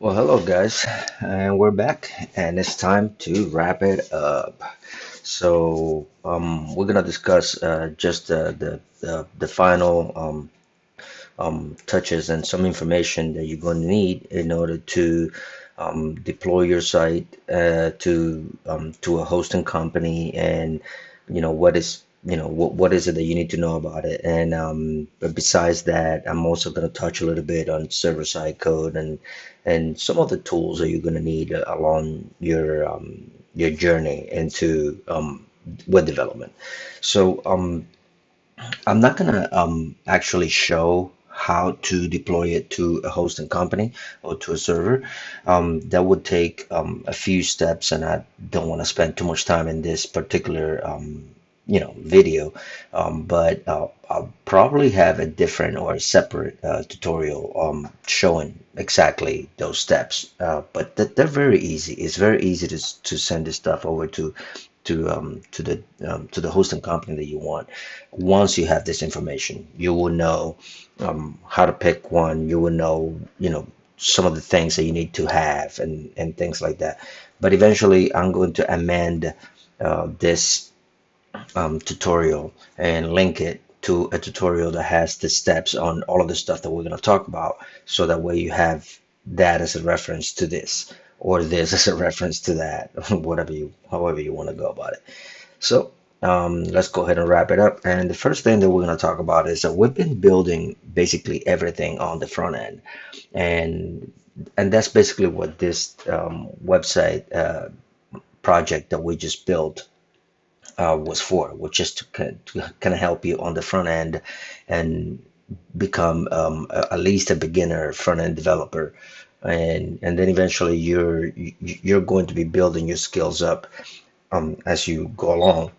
Well, hello guys, and we're back, and it's time to wrap it up. We're gonna discuss just the final touches and some information that you're going to need in order to deploy your site to a hosting company, and what is it that you need to know about it. And but besides that, I'm also going to touch a little bit on server-side code and some of the tools that you're going to need along your journey into web development. So I'm not gonna actually show how to deploy it to a hosting company or to a server. That would take a few steps, and I don't want to spend too much time in this particular video. But I'll probably have a different or a separate tutorial showing exactly those steps. But they're very easy. It's very easy to send this stuff over to the hosting company that you want. Once you have this information, you will know how to pick one. You will know, some of the things that you need to have and things like that. But eventually, I'm going to amend this tutorial and link it to a tutorial that has the steps on all of the stuff that we're going to talk about, so that way you have that as a reference to this, or this as a reference to that, however you want to go about it. So let's go ahead and wrap it up. And the first thing that we're going to talk about is that we've been building basically everything on the front end, and that's basically what this website project that we just built was for, which is to kind of help you on the front end and become at least a beginner front end developer, and then eventually you're going to be building your skills up as you go along.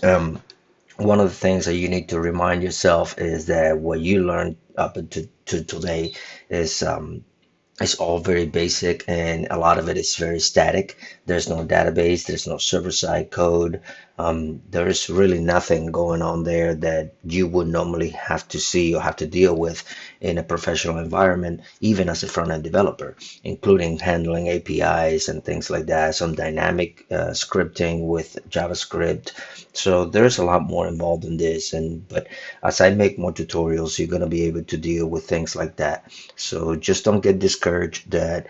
Um, One of the things that you need to remind yourself is that what you learned up to today is it's all very basic, and a lot of it is very static. There's no database, there's no server-side code. There's really nothing going on there that you would normally have to see or have to deal with in a professional environment, even as a front-end developer, including handling APIs and things like that, some dynamic scripting with JavaScript. So there's a lot more involved in this, but as I make more tutorials, you're going to be able to deal with things like that. So just don't get discouraged that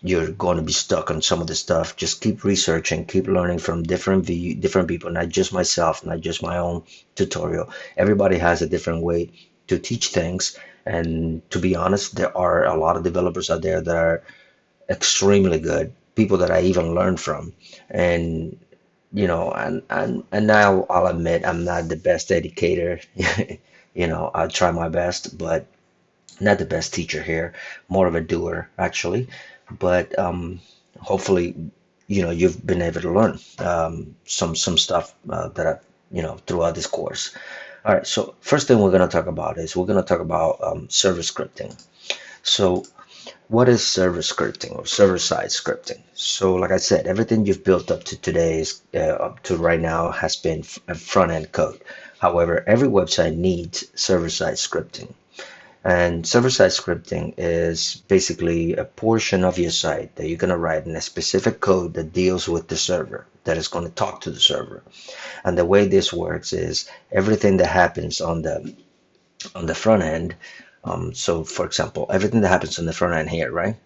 you're going to be stuck on some of the stuff. Just keep researching, keep learning from different people, not just myself, not just my own tutorial. Everybody has a different way to teach things. And to be honest, there are a lot of developers out there that are extremely good, people that I even learned from. And and now I'll admit I'm not the best educator. I'll try my best, but not the best teacher here, more of a doer actually. But hopefully, you've been able to learn some stuff that I, throughout this course. All right, so first thing we're going to talk about is we're going to talk about server scripting. So what is server scripting or server-side scripting? So like I said, everything you've built up to today is up to right now has been front-end code. However, every website needs server-side scripting. And server-side scripting is basically a portion of your site that you're going to write in a specific code that deals with the server, that is going to talk to the server. And the way this works is everything that happens on the front end. So for example, everything that happens on the front end here, right?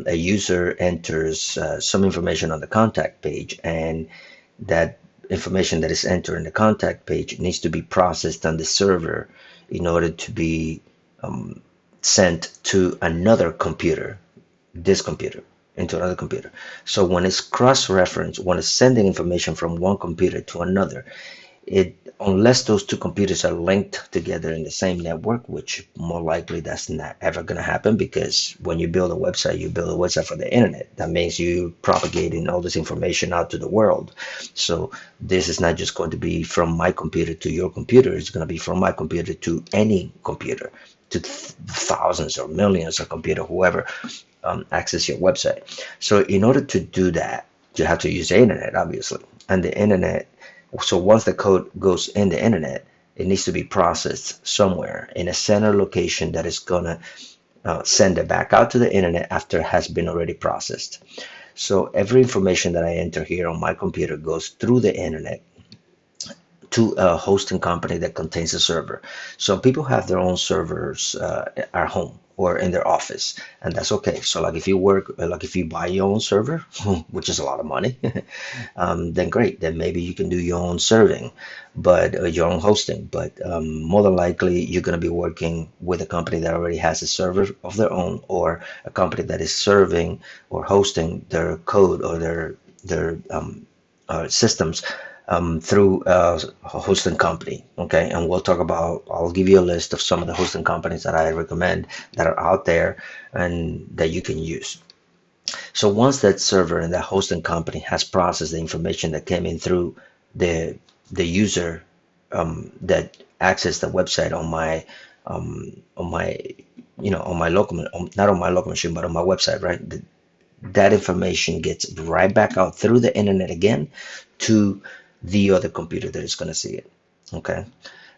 A user enters some information on the contact page, and that information that is entered in the contact page needs to be processed on the server in order to be sent to another computer, this computer, into another computer. So when it's cross-referenced, when it's sending information from one computer to another, unless those two computers are linked together in the same network, which more likely that's not ever going to happen, because when you build a website, you build a website for the internet. That means you propagating all this information out to the world. So this is not just going to be from my computer to your computer. It's going to be from my computer to any computer, to thousands or millions of computer, whoever access your website. So in order to do that, you have to use the internet, obviously. And the internet, so once the code goes in the internet, it needs to be processed somewhere in a center location that is gonna send it back out to the internet after it has been already processed. So every information that I enter here on my computer goes through the internet to a hosting company that contains a server. So people have their own servers at home or in their office, and that's okay. So like if you work, like if you buy your own server, which is a lot of money, then great. Then maybe you can do your own serving, but your own hosting. But more than likely, you're going to be working with a company that already has a server of their own, or a company that is serving or hosting their code or their systems through a hosting company. Okay, and we'll talk about. I'll give you a list of some of the hosting companies that I recommend that are out there and that you can use. So once that server and that hosting company has processed the information that came in through the user that accessed the website on my on my local, not on my local machine, but on my website, right? That information gets right back out through the internet again to the other computer that is going to see it. Okay.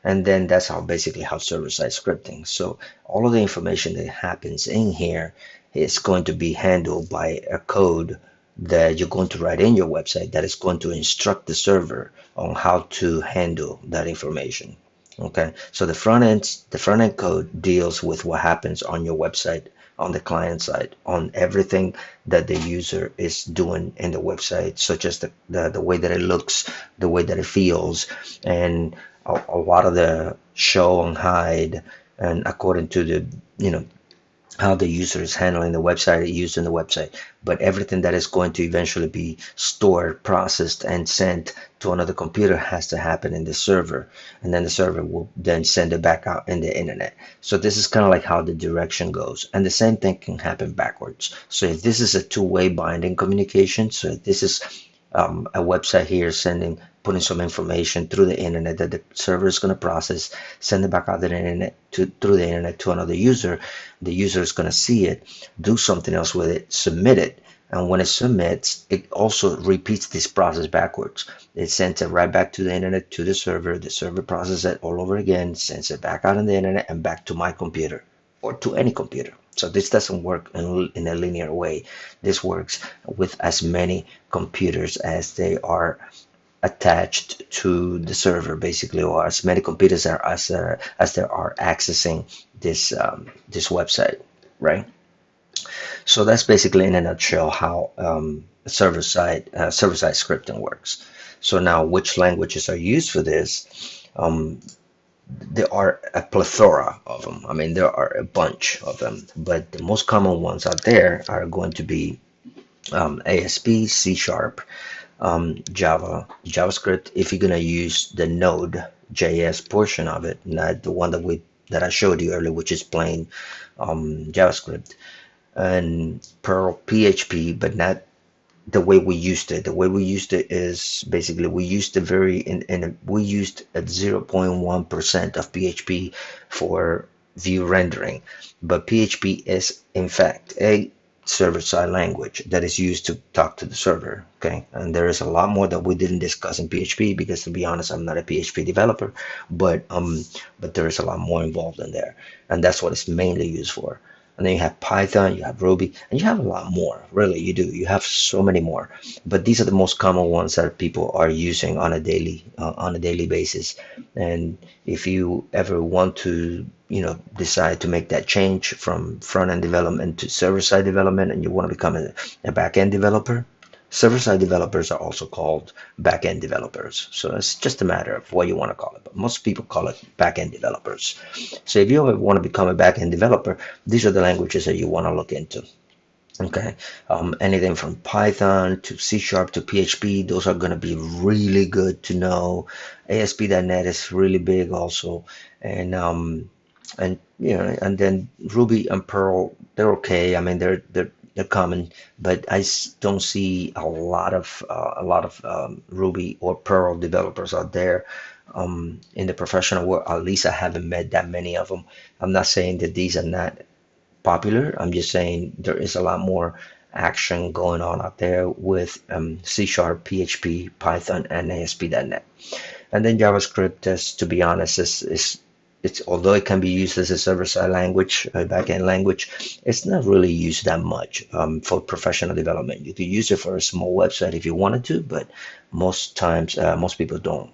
And then that's how basically how server-side scripting. So all of the information that happens in here is going to be handled by a code that you're going to write in your website that is going to instruct the server on how to handle that information. Okay, so the front end code deals with what happens on your website, on the client side, on everything that the user is doing in the website, such as the way that it looks, the way that it feels, and a lot of the show and hide, and according to the how the user is handling the website, using the website, but everything that is going to eventually be stored, processed, and sent to another computer has to happen in the server, and then the server will then send it back out in the internet. So this is kind of like how the direction goes, and the same thing can happen backwards. So if this is a two-way binding communication, so if this is a website here putting some information through the internet that the server is going to process, send it back out the internet through the internet to another user. The user is going to see it, do something else with it, submit it, and when it submits, it also repeats this process backwards. It sends it right back to the internet to the server. The server processes it all over again, sends it back out on the internet and back to my computer or to any computer. So this doesn't work in a linear way. This works with as many computers as they are attached to the server, basically, or as many computers as there are accessing this website, right? So that's basically in a nutshell how server-side scripting works. So now, which languages are used for this? There are a plethora of them. I mean, there are a bunch of them, but the most common ones out there are going to be ASP, C Sharp, Java, JavaScript. If you're gonna use the Node.js portion of it, not the one that I showed you earlier, which is plain JavaScript, and Perl, PHP, but not the way we used it. The way we used it is basically we used the we used at 0.1% of PHP for view rendering, but PHP is in fact a server-side language that is used to talk to the server. Okay, and there is a lot more that we didn't discuss in PHP because, to be honest, I'm not a PHP developer, but there is a lot more involved in there, and that's what it's mainly used for. And then you have Python, you have Ruby, and you have a lot more. Really, you do. You have so many more. But these are the most common ones that people are using on a daily basis. And if you ever want to, decide to make that change from front-end development to server-side development, and you want to become a back-end developer, server-side developers are also called back-end developers. So it's just a matter of what you want to call it. But most people call it back-end developers. So if you ever want to become a back-end developer, these are the languages that you want to look into. Okay, anything from Python to C Sharp to PHP, those are going to be really good to know. ASP.NET is really big also, and and then Ruby and Perl, they're okay. I mean, they're common, but I don't see a lot of Ruby or Perl developers out there in the professional world. At least I haven't met that many of them. I'm not saying that these are not popular. I'm just saying there is a lot more action going on out there with C Sharp, PHP, Python, and ASP.NET. And then JavaScript, to be honest, is it's although it can be used as a server-side language, a backend language, it's not really used that much for professional development. You could use it for a small website if you wanted to, but most times most people don't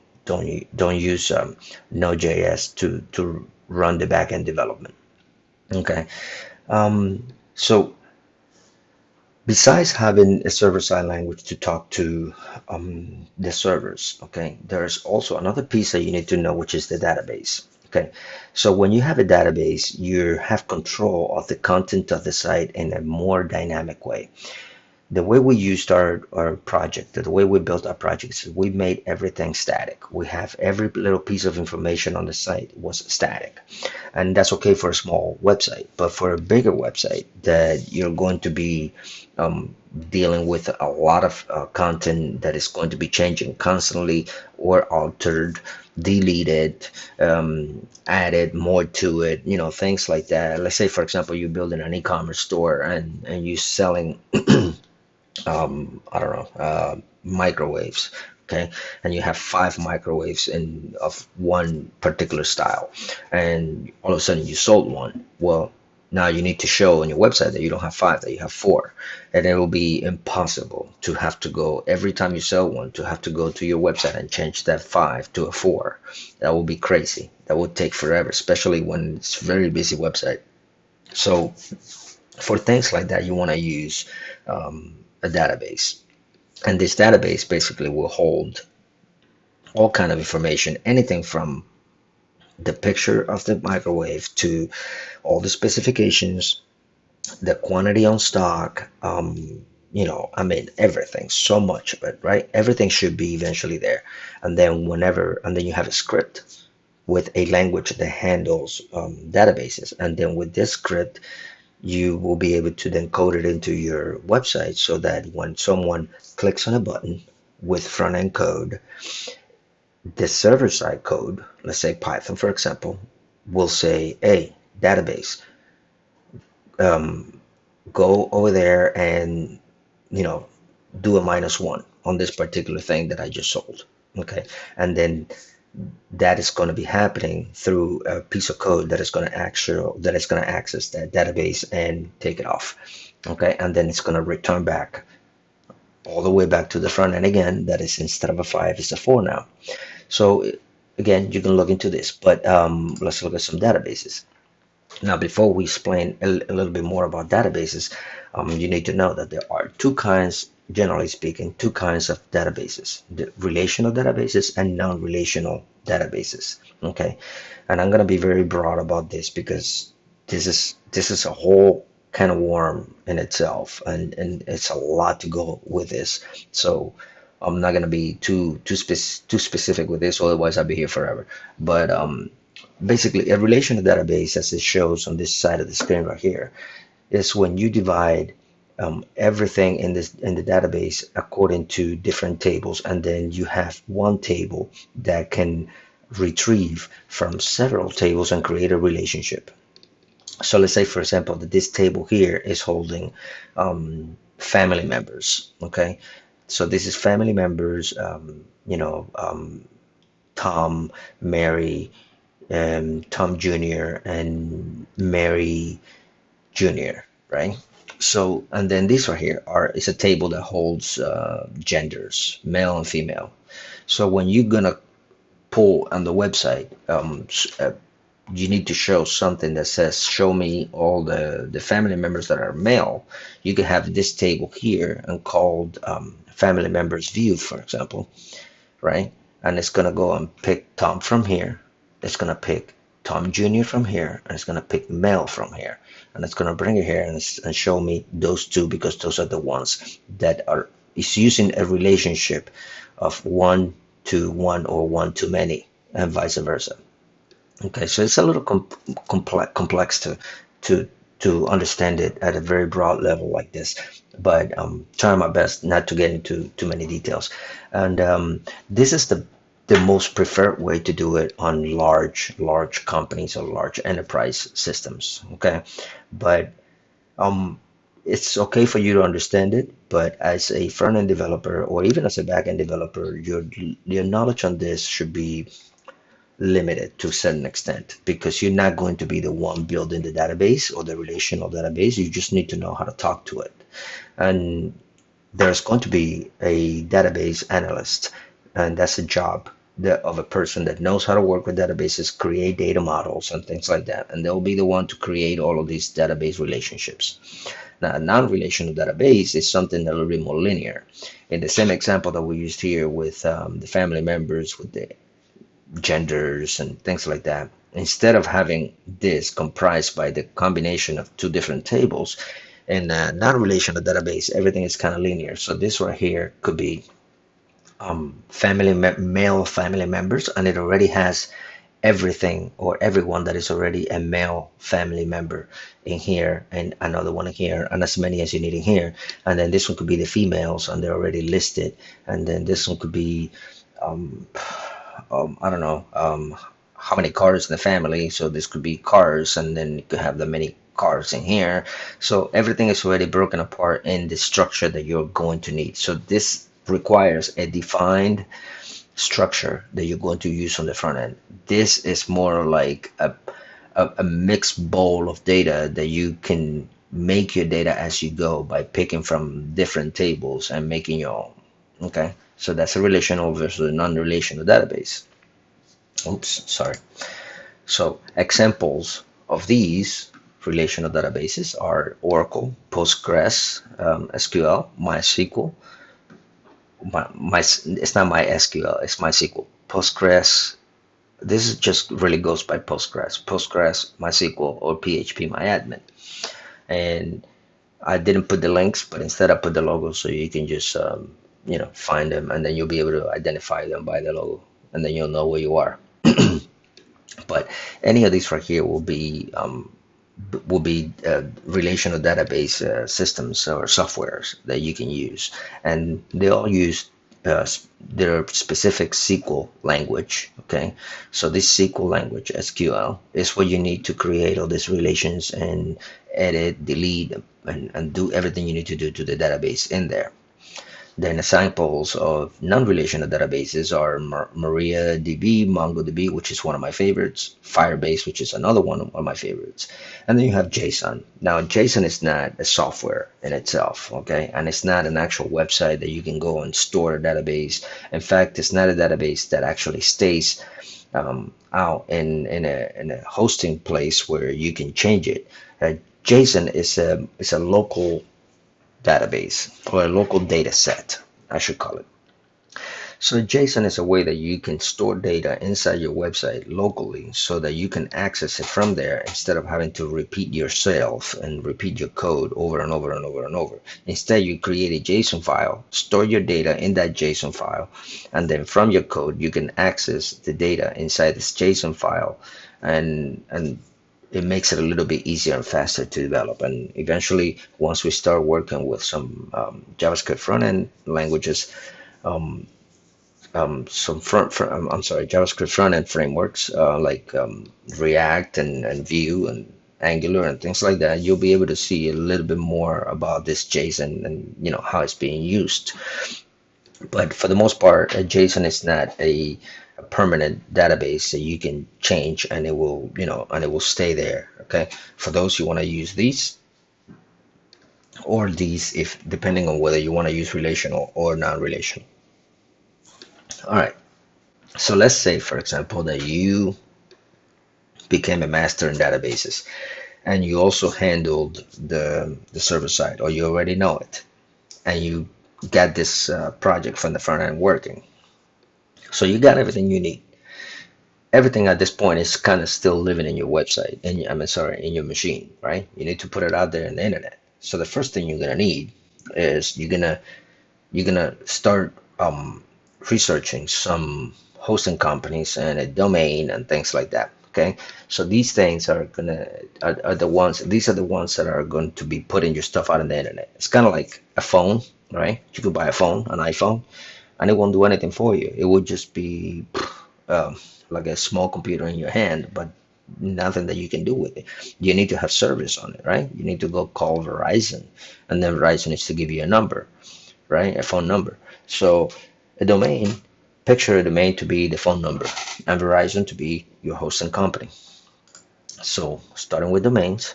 use Node.js to run the backend development. Okay, so besides having a server-side language to talk to the servers, okay, there's also another piece that you need to know, which is the database. Okay, so when you have a database, you have control of the content of the site in a more dynamic way. The way we used our project, the way we built our projects, we made everything static. We have every little piece of information on the site was static. And that's okay for a small website. But for a bigger website that you're going to be dealing with a lot of content that is going to be changing constantly or altered, deleted, added more to it, things like that. Let's say, for example, you're building an e-commerce store and you're selling I don't know, microwaves. Okay, and you have five microwaves in of one particular style, and all of a sudden you sold one. Well, now you need to show on your website that you don't have five, that you have four, and it will be impossible to have to go every time you sell one to have to go to your website and change that five to a four. That will be crazy. That would take forever, especially when it's a very busy website. So for things like that, you want to use a database, and this database basically will hold all kind of information, anything from the picture of the microwave to all the specifications, the quantity on stock, I mean everything, so much of it, right? Everything should be eventually there. And then you have a script with a language that handles databases, and then with this script you will be able to then code it into your website so that when someone clicks on a button with front end code, the server side code, let's say Python, for example, will say, hey, database, um, go over there and, you know, do a -1 on this particular thing that I just sold. Okay. And then that is going to be happening through a piece of code that is going to access that database and take it off. Okay, and then it's going to return back all the way back to the front end again. That is, instead of a five, it's a four now. So again, you can look into this, but let's look at some databases. Now, before we explain a little bit more about databases, you need to know that there are two kinds, generally speaking, two kinds of databases: the relational databases and non-relational databases. Okay, and I'm going to be very broad about this because this is a whole kind of worm in itself, and it's a lot to go with this. So I'm not going to be too specific with this, otherwise I'll be here forever. But basically, a relational database, as it shows on this side of the screen right here, is when you divide everything in the database according to different tables, and then you have one table that can retrieve from several tables and create a relationship. So let's say, for example, that this table here is holding family members. Okay, so this is family members. Tom, Mary, Tom Jr. and Mary Jr., right? So, and then this right here is a table that holds genders, male and female. So when you're gonna pull on the website, you need to show something that says, show me all the family members that are male. You can have this table here and called family members view, for example, right? And it's gonna go and pick Tom from here. It's gonna pick Tom Jr. from here, and it's gonna pick male from here, and it's gonna bring it here and show me those two because those are the ones that are is using a relationship of one to one or one to many, and vice versa. Okay, so it's a little complex to to understand it at a very broad level like this, but I'm trying my best not to get into too many details. And this is the most preferred way to do it on large companies or large enterprise systems. Okay, but um, it's okay for you to understand it, but as a front-end developer or even as a back-end developer, your knowledge on this should be limited to a certain extent because you're not going to be the one building the database or the relational database. You just need to know how to talk to it. And there's going to be a database analyst, and that's a job of a person that knows how to work with databases, create data models, and things like that. And they'll be the one to create all of these database relationships. Now, a non-relational database is something a little bit more linear. In the same example that we used here with the family members, with the genders and things like that, instead of having this comprised by the combination of two different tables, in a non-relational database, everything is kind of linear. So this right here could be male family members, and it already has everything or everyone that is already a male family member in here, and another one here, and as many as you need in here. And then this one could be the females, and they're already listed. And then this one could be um, I don't know how many cars in the family. So this could be cars, and then you could have the many cars in here. So everything is already broken apart in the structure that you're going to need. So this requires a defined structure that you're going to use on the front end. This is more like a mixed bowl of data that you can make your data as you go by picking from different tables and making your own. Okay, so that's a relational versus a non-relational database. Oops, sorry. So examples of these relational databases are Oracle, Postgres, SQL, MySQL. It's not MySQL, it's MySQL. Postgres, this is just really goes by Postgres, MySQL, or PHP MyAdmin. And I didn't put the links, but instead I put the logo so you can just find them, and then you'll be able to identify them by the logo, and then you'll know where you are. But any of these right here will be relational database systems or softwares that you can use, and they all use their specific SQL language. Okay, so this SQL language, SQL, is what you need to create all these relations and edit, delete, and do everything you need to do to the database in there. Then examples of non-relational databases are MariaDB, MongoDB, which is one of my favorites, Firebase, which is another one of my favorites. And then you have JSON. Now, JSON is not a software in itself, okay? And it's not an actual website that you can go and store a database. In fact, it's not a database that actually stays out in a hosting place where you can change it. JSON is a local database, or a local data set, I should call it. So JSON is a way that you can store data inside your website locally so that you can access it from there instead of having to repeat yourself and repeat your code over and over and over and over. Instead, you create a JSON file, store your data in that JSON file, and then from your code, you can access the data inside this JSON file, and it makes it a little bit easier and faster to develop. And eventually, once we start working with some JavaScript front-end languages, JavaScript front-end frameworks like React and Vue and Angular and things like that, you'll be able to see a little bit more about this JSON and how it's being used. But for the most part, JSON is not a permanent database that you can change, and it will stay there. Okay, for those who want to use these or these, if depending on whether you want to use relational or non-relational. All right, so let's say, for example, that you became a master in databases, and you also handled the server side, or you already know it, and you got this project from the front end working. So you got everything you need. Everything at this point is kind of still living in your website, in your machine, right? You need to put it out there in the internet. So the first thing you're gonna need is you're gonna start researching some hosting companies and a domain and things like that. Okay, so these things are the ones. These are the ones that are going to be putting your stuff out on the internet. It's kind of like a phone, right? You could buy a phone, an iPhone, and it won't do anything for you. It would just be like a small computer in your hand, but nothing that you can do with it. You need to have service on it, right? You need to go call Verizon, and then Verizon needs to give you a number, right? A phone number. So a domain Picture a domain to be the phone number and Verizon to be your hosting company. So starting with domains,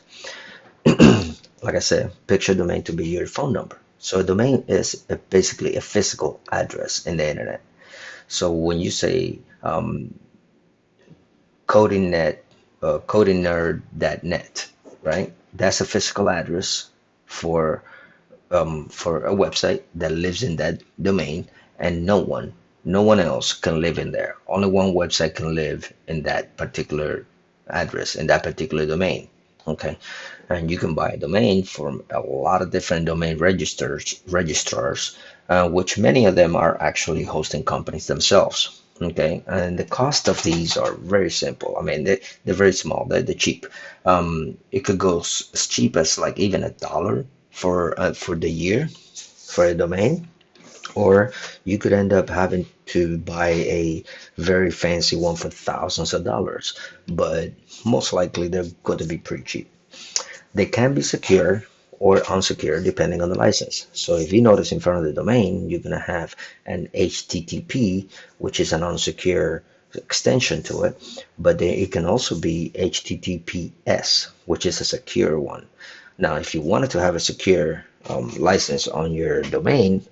like I said, picture domain to be your phone number. So a domain is basically a physical address in the internet. So when you say codingnet, codingnerd.net, right? That's a physical address for for a website that lives in that domain, and no one else can live in there. Only one website can live in that particular address, in that particular domain. Okay, and you can buy a domain from a lot of different domain registrars, which many of them are actually hosting companies themselves. Okay, and the cost of these are very simple. I mean, they're very small. They're cheap. It could go as cheap as like even $1 for the year for a domain, or you could end up having to buy a very fancy one for thousands of dollars. But most likely they're going to be pretty cheap. They can be secure or unsecure depending on the license. So if you notice in front of the domain, you're going to have an HTTP, which is an unsecure extension to it, but then it can also be HTTPS, which is a secure one. Now, if you wanted to have a secure license on your domain,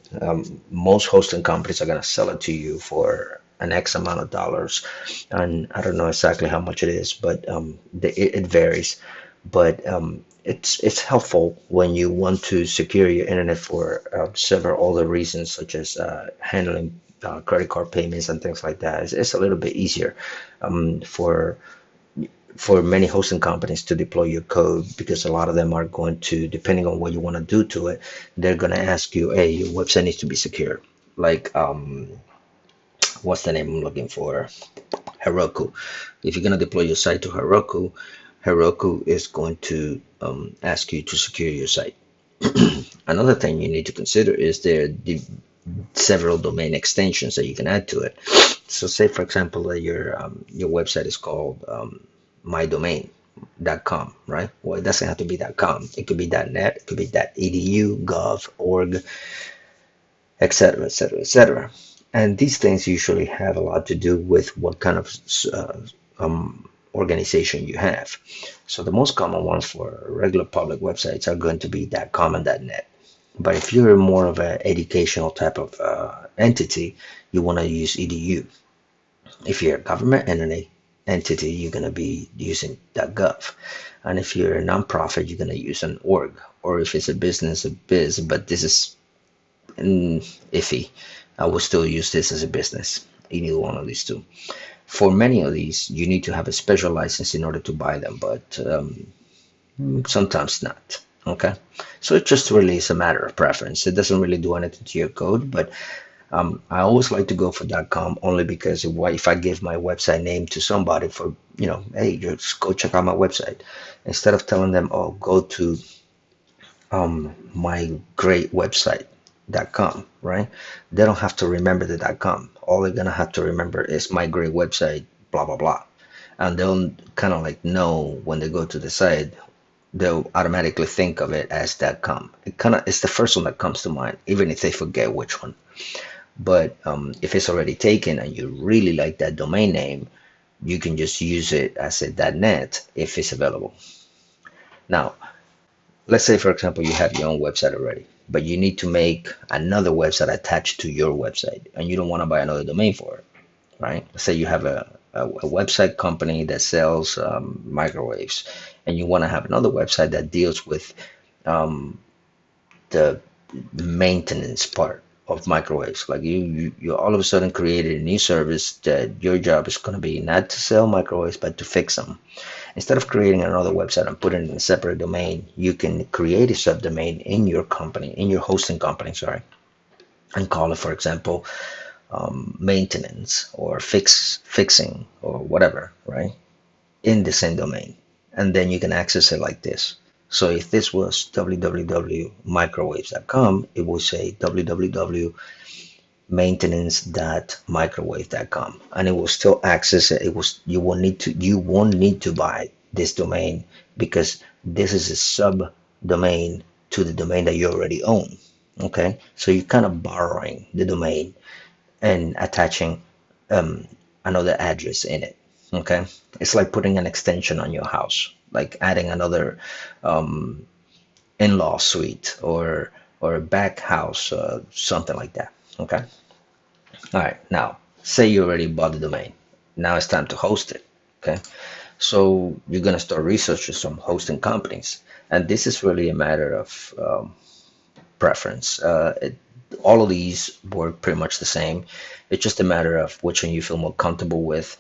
most hosting companies are going to sell it to you for an X amount of dollars. And I don't know exactly how much it is, but it varies. But it's helpful when you want to secure your internet for several other reasons, such as handling credit card payments and things like that. It's a little bit easier for many hosting companies to deploy your code, because a lot of them are going to, depending on what you want to do to it, they're going to ask you, hey, your website needs to be secure. Like, what's the name I'm looking for? Heroku. If you're going to deploy your site to Heroku, Heroku is going to ask you to secure your site. Another thing you need to consider is there are several domain extensions that you can add to it. So say, for example, that your website is called mydomain.com, right? Well, it doesn't have to be .com. It could be .net, it could be .edu, gov, org, etc., etc., etc. And these things usually have a lot to do with what kind of organization you have. So the most common ones for regular public websites are going to be .com and .net. But if you're more of an educational type of entity, you want to use .edu. If you're a government entity, you're going to be using .gov. And if you're a nonprofit, you're going to use an org. Or if it's a business, a biz. But this is iffy. I will still use this as a business. Either one of these two. For many of these, you need to have a special license in order to buy them, but sometimes not. Okay, so it just really is a matter of preference. It doesn't really do anything to your code, but I always like to go for .com, only because if I give my website name to somebody for, hey, just go check out my website, instead of telling them, oh, go to my great website.com, right? They don't have to remember the .com. All they're gonna have to remember is my great website, blah blah blah, and they'll kind of like know when they go to the site, they'll automatically think of it as .com. It's the first one that comes to mind, even if they forget which one. But if it's already taken and you really like that domain name, you can just use it as a .net if it's available. Now, let's say, for example, you have your own website already, but you need to make another website attached to your website, and you don't want to buy another domain for it, right? Let's say you have a website company that sells microwaves, and you want to have another website that deals with the maintenance part of microwaves. Like you all of a sudden created a new service that your job is going to be not to sell microwaves, but to fix them. Instead of creating another website and putting it in a separate domain, you can create a subdomain in your company, in your hosting company, sorry, and call it, for example, maintenance or fixing or whatever, right? In the same domain. And then you can access it like this. So if this was www.microwaves.com, it will say www.maintenance.microwave.com, and it will still access it. You won't need to buy this domain, because this is a subdomain to the domain that you already own. Okay, so you're kind of borrowing the domain and attaching um, another address in it. Okay, it's like putting an extension on your house, like adding another um, in-law suite or a back house, something like that. Okay. All right. Now, say you already bought the domain. Now it's time to host it. Okay. So you're gonna start researching some hosting companies, and this is really a matter of preference. All of these work pretty much the same. It's just a matter of which one you feel more comfortable with.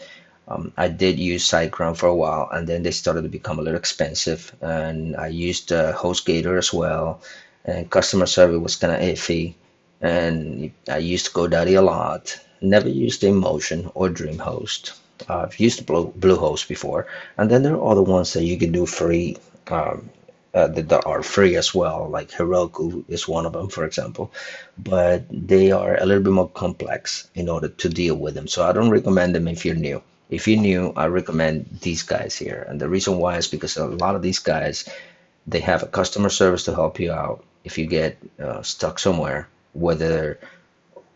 I did use SiteGround for a while, and then they started to become a little expensive. And I used HostGator as well, and customer service was kind of iffy. And I used GoDaddy a lot. Never used Emotion or DreamHost. I've used Bluehost before, and then there are other ones that you can do free. Um, that are free as well, like Heroku is one of them, for example, but they are a little bit more complex in order to deal with them. So I don't recommend them if you're new. If you're new, I recommend these guys here. And the reason why is because a lot of these guys, they have a customer service to help you out if you get stuck somewhere, whether,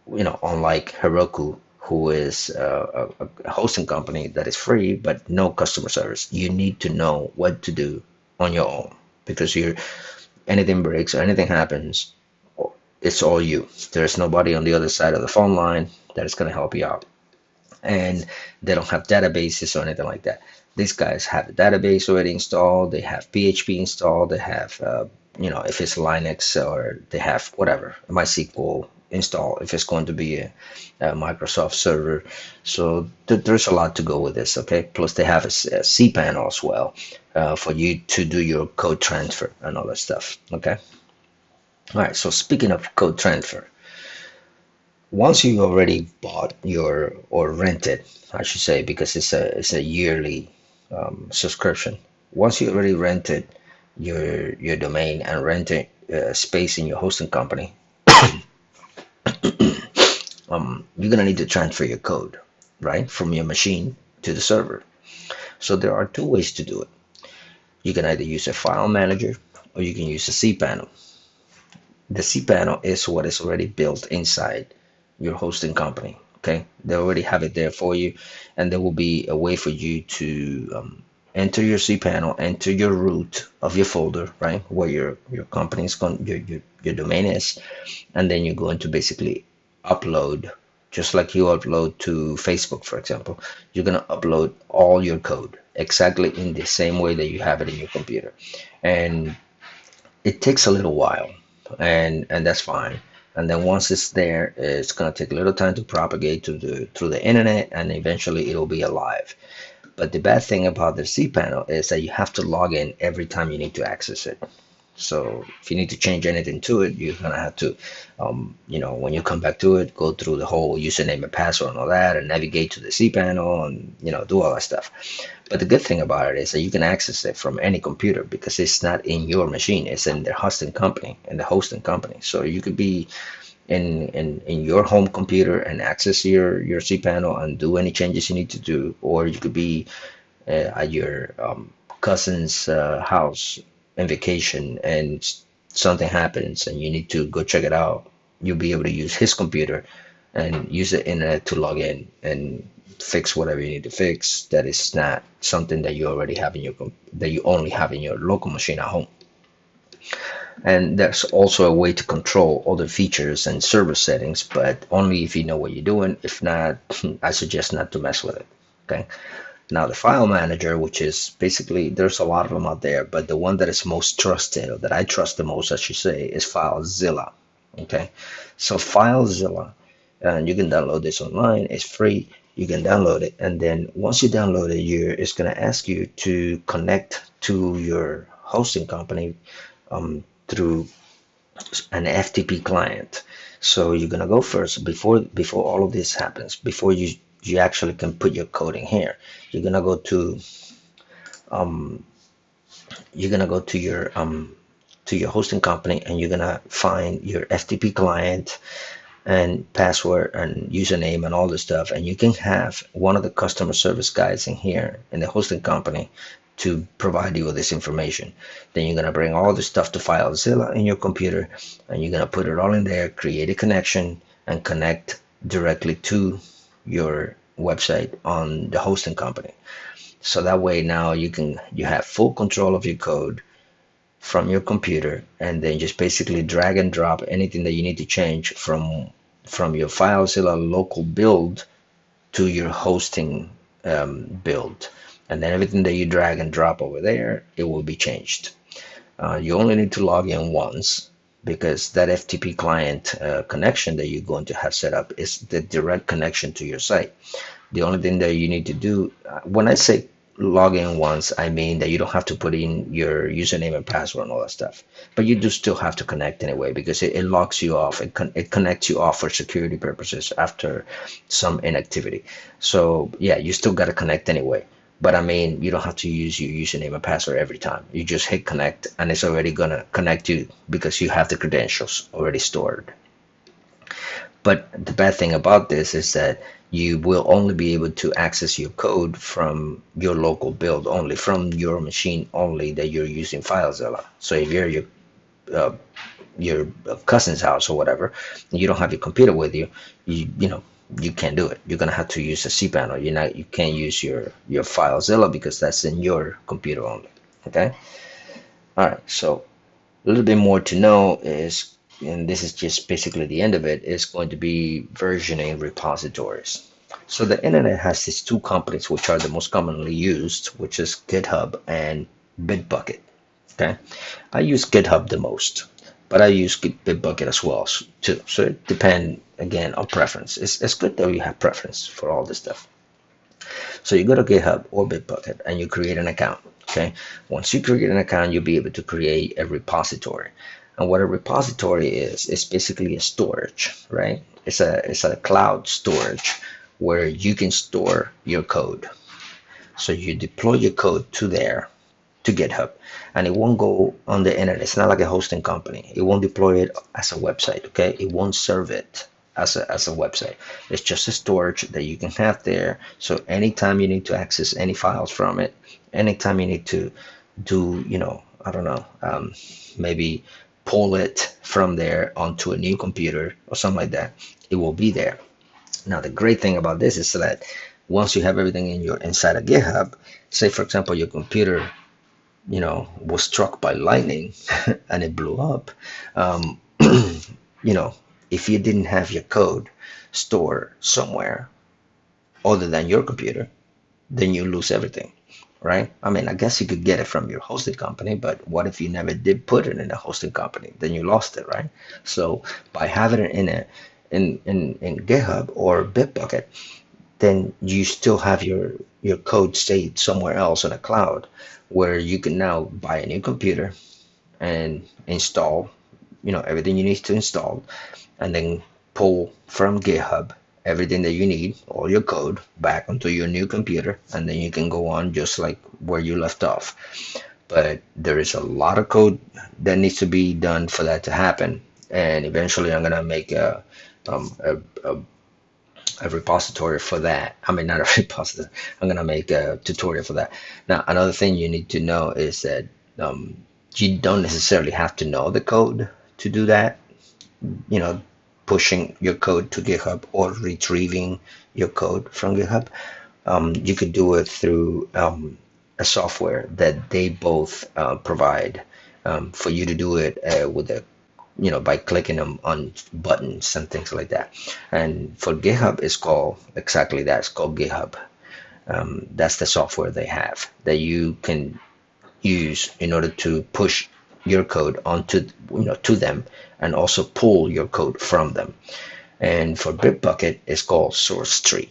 unlike Heroku, who is a hosting company that is free but no customer service. You need to know what to do on your own because anything breaks or anything happens, it's all you. There's nobody on the other side of the phone line that is going to help you out. And they don't have databases or anything like that. These guys have a database already installed. They have PHP installed. They have, if it's Linux or they have whatever, MySQL installed if it's going to be a Microsoft server. So there's a lot to go with this, okay? Plus they have a cPanel as well for you to do your code transfer and all that stuff, okay? All right, so speaking of code transfer, once you already bought your or rented, I should say, because it's a yearly subscription. Once you already rented your domain and rented space in your hosting company, you're gonna need to transfer your code, right, from your machine to the server. So there are two ways to do it. You can either use a file manager or you can use a cPanel. The cPanel is what is already built inside your hosting company. Okay, they already have it there for you, and there will be a way for you to enter your cPanel, enter your root of your folder, right, where your company's going, your domain is, and then you're going to basically upload, just like you upload to Facebook, for example. You're going to upload all your code exactly in the same way that you have it in your computer, and it takes a little while, and that's fine. And then once it's there, it's gonna take a little time to propagate to the through the internet, and eventually it'll be alive. But the bad thing about the cPanel is that you have to log in every time you need to access it. So if you need to change anything to it, you're gonna have to, when you come back to it, go through the whole username and password and all that, and navigate to the cPanel and do all that stuff. But the good thing about it is that you can access it from any computer because it's not in your machine; it's in the hosting company, in the hosting company. So you could be in your home computer and access your cPanel and do any changes you need to do, or you could be at your cousin's house in vacation and something happens and you need to go check it out. You'll be able to use his computer and use the internet to log in and fix whatever you need to fix. That is not something that you already have in that you only have in your local machine at home. And there's also a way to control other features and server settings, but only if you know what you're doing. If not, I suggest not to mess with it. Okay. Now the file manager, which is basically, there's a lot of them out there, but the one that is most trusted, or that I trust the most, I should say, is FileZilla. Okay. So FileZilla, and you can download this online. It's free. You can download it, and then once you download it, it's going to ask you to connect to your hosting company through an FTP client. So you're gonna go first before all of this happens. Before you actually can put your code in here, you're gonna go to um, to your hosting company, and you're gonna find your FTP client and password and username and all this stuff, and you can have one of the customer service guys in here in the hosting company to provide you with this information. Then you're going to bring all this stuff to FileZilla in your computer, and you're going to put it all in there, create a connection, and connect directly to your website on the hosting company. So that way now you have full control of your code from your computer, and then just basically drag and drop anything that you need to change from your FileZilla local build to your hosting build. And then everything that you drag and drop over there, it will be changed. You only need to log in once, because that FTP client connection that you're going to have set up is the direct connection to your site. The only thing that you need to do, when I say log in once, I mean that you don't have to put in your username and password and all that stuff. But you do still have to connect anyway, because it locks you off. It connects you off for security purposes after some inactivity. So yeah, you still got to connect anyway. But I mean, you don't have to use your username and password every time. You just hit connect, and it's already going to connect you because you have the credentials already stored. But the bad thing about this is that you will only be able to access your code from your local build only, from your machine only that you're using FileZilla. So if you're uh, your cousin's house or whatever, and you don't have your computer with you, you know you can't do it. You're gonna have to use a cPanel. You can't use your FileZilla because that's in your computer only. Okay. All right. So a little bit more to know is, and this is just basically the end of it, is going to be versioning repositories. So the internet has these two companies which are the most commonly used, which is GitHub and Bitbucket. Okay, I use GitHub the most, but I use Bitbucket as well too. So it depends again on preference. It's good that you have preference for all this stuff. So you go to GitHub or Bitbucket and you create an account. Okay. Once you create an account, you'll be able to create a repository. And what a repository is, it's basically a storage, right? It's a cloud storage where you can store your code. So you deploy your code to there, to GitHub, and it won't go on the internet. It's not like a hosting company. It won't deploy it as a website, okay? It won't serve it as a website. It's just a storage that you can have there. So anytime you need to access any files from it, anytime you need to do, I don't know, maybe pull it from there onto a new computer or something like that, it will be there. Now, the great thing about this is that once you have everything inside of GitHub, say for example your computer was struck by lightning and it blew up, um, you know, if you didn't have your code stored somewhere other than your computer, then you lose everything, right? I mean, I guess you could get it from your hosting company, but what if you never did put it in a hosting company? Then you lost it, right? So by having it in GitHub or Bitbucket, then you still have your code saved somewhere else in a cloud where you can now buy a new computer and install everything you need to install, and then pull from GitHub everything that you need, all your code, back onto your new computer, and then you can go on just like where you left off. But there is a lot of code that needs to be done for that to happen, and eventually I'm gonna make um, a, a a repository for that. I mean, not a repository. I'm gonna make a tutorial for that. Now, another thing you need to know is that you don't necessarily have to know the code to do that. You know, pushing your code to GitHub or retrieving your code from GitHub. You could do it through a software that they both provide for you to do it with a by clicking them on buttons and things like that. And for GitHub, it's called exactly that. It's called GitHub. That's the software they have that you can use in order to push your code onto to them, and also pull your code from them. And for Bitbucket, it's called SourceTree.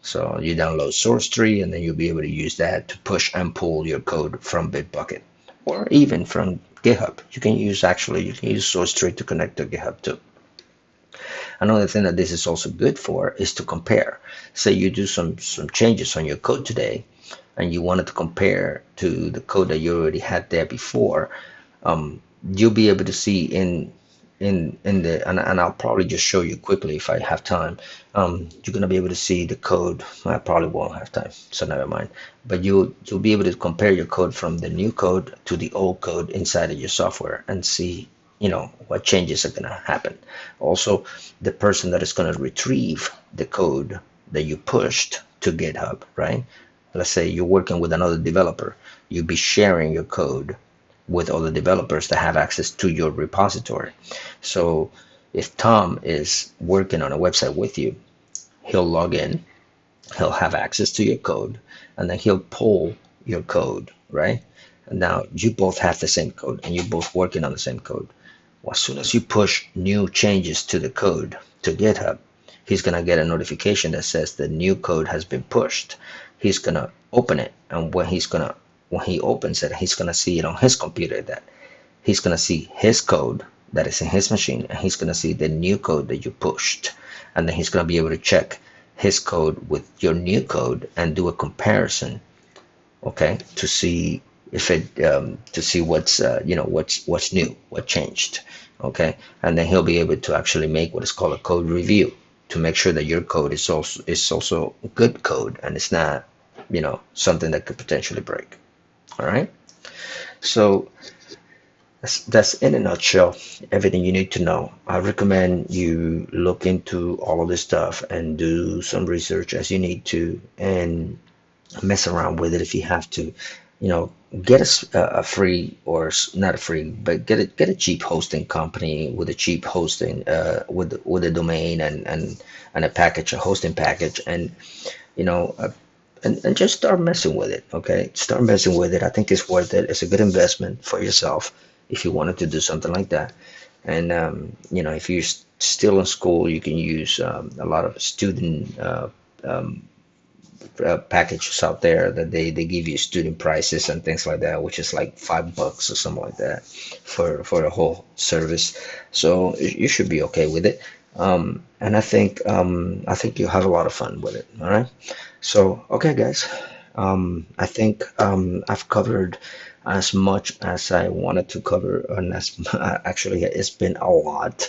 So you download SourceTree, and then you'll be able to use that to push and pull your code from Bitbucket, or even from GitHub. You can use SourceTree to connect to GitHub too. Another thing that this is also good for is to compare. Say you do some changes on your code today, and you wanted to compare to the code that you already had there before. You'll be able to see in the and I'll probably just show you quickly if I have time. You're gonna be able to see the code. I probably won't have time, so never mind. But you'll be able to compare your code from the new code to the old code inside of your software and see what changes are gonna happen. Also, the person that is gonna retrieve the code that you pushed to GitHub, right? Let's say you're working with another developer, you'll be sharing your code with other developers that have access to your repository. So if Tom is working on a website with you, he'll log in, he'll have access to your code, and then he'll pull your code, right? And now you both have the same code and you're both working on the same code. Well, as soon as you push new changes to the code to GitHub, he's going to get a notification that says the new code has been pushed. He's going to open it, and when he opens it, he's going to see it on his computer, that he's going to see his code that is in his machine, and he's going to see the new code that you pushed, and then he's going to be able to check his code with your new code and do a comparison, okay, to see if it to see what's what's new, what changed, okay, and then he'll be able to actually make what is called a code review to make sure that your code is also good code and it's not something that could potentially break. All right, so that's in a nutshell everything you need to know. I recommend you look into all of this stuff and do some research as you need to, and mess around with it if you have to. Get a free, or not a free, but get a cheap hosting company with a cheap hosting, with a domain and a package, a hosting package, and you know uh, and just start messing with it. Okay, start messing with it. I think it's worth it. It's a good investment for yourself if you wanted to do something like that. And if you're still in school, you can use a lot of student um, packages out there that they give you student prices and things like that, which is like $5 or something like that for a whole service. So you should be okay with it. And I think you'll have a lot of fun with it. All right. So okay, guys. I think I've covered as much as I wanted to cover, and actually it's been a lot,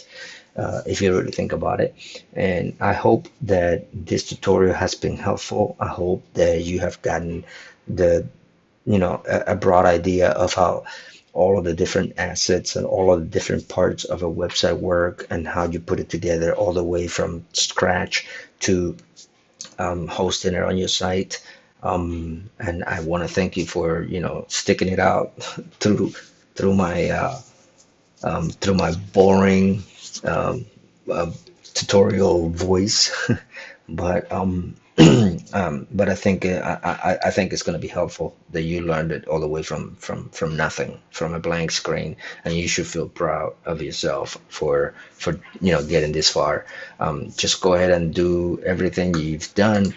if you really think about it. And I hope that this tutorial has been helpful. I hope that you have gotten the, a broad idea of how all of the different assets and all of the different parts of a website work, and how you put it together all the way from scratch to hosting it on your site. And I want to thank you for, sticking it out through through my through my boring um, uh, tutorial voice, but but I think I think it's going to be helpful that you learned it all the way from nothing, from a blank screen, and you should feel proud of yourself for getting this far. Just go ahead and do everything you've done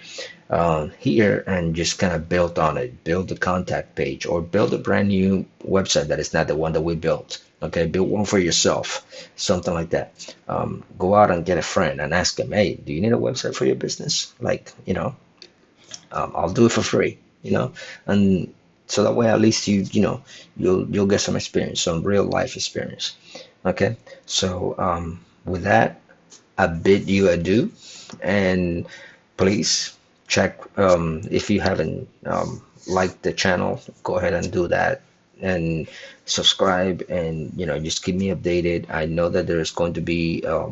here, and just kind of build on it. Build a contact page, or build a brand new website that is not the one that we built. Okay, build one for yourself, something like that. Go out and get a friend and ask him, hey, do you need a website for your business? Like, I'll do it for free, and so that way at least you'll get some experience, some real life experience. Okay, so with that, I bid you adieu, and please check, if you haven't liked the channel, go ahead and do that, and subscribe, and just keep me updated. I know that there's going to be a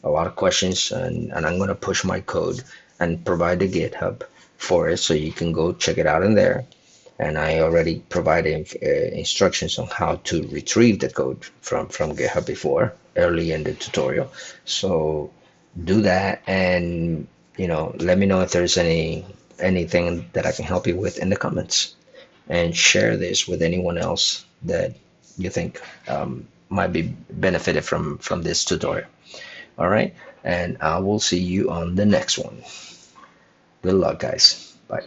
lot of questions, and I'm going to push my code and provide the GitHub for it, so you can go check it out in there. And I already provided instructions on how to retrieve the code from GitHub before, early in the tutorial. So do that, and let me know if there's anything that I can help you with in the comments, and share this with anyone else that you think might be benefited from this tutorial. All right, and I will see you on the next one. Good luck, guys. Bye.